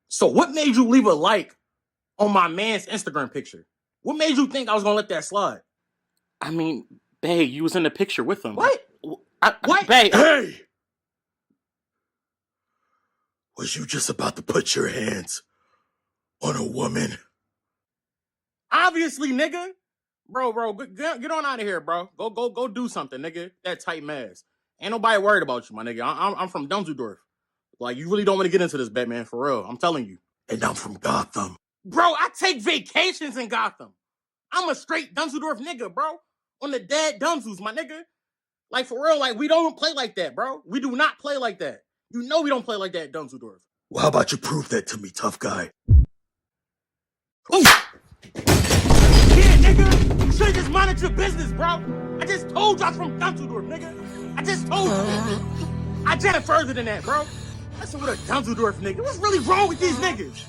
So what made you leave a like on my man's Instagram picture? What made you think I was gonna let that slide? I mean, babe, you was in the picture with him. What? What? Babe. Hey! Was you just about to put your hands on a woman? Obviously, nigga. Bro, get on out of here, bro. Go do something, nigga. That tight mask. Ain't nobody worried about you, my nigga. I'm from Dusseldorf. Like, you really don't want to get into this, Batman, for real. I'm telling you. And I'm from Gotham. Bro, I take vacations in Gotham. I'm a straight Dusseldorf nigga, bro. On the dead Dunzels, my nigga. Like, for real, like, we don't play like that, bro. We do not play like that. You know we don't play like that at Dusseldorf. Well, how about you prove that to me, tough guy? Ooh! Yeah, nigga! You should've just minded your business, bro. I just told you I was from Dusseldorf, nigga. I just told you. I did it further than that, bro. That's with a Dusseldorf nigga. What's really wrong with these niggas?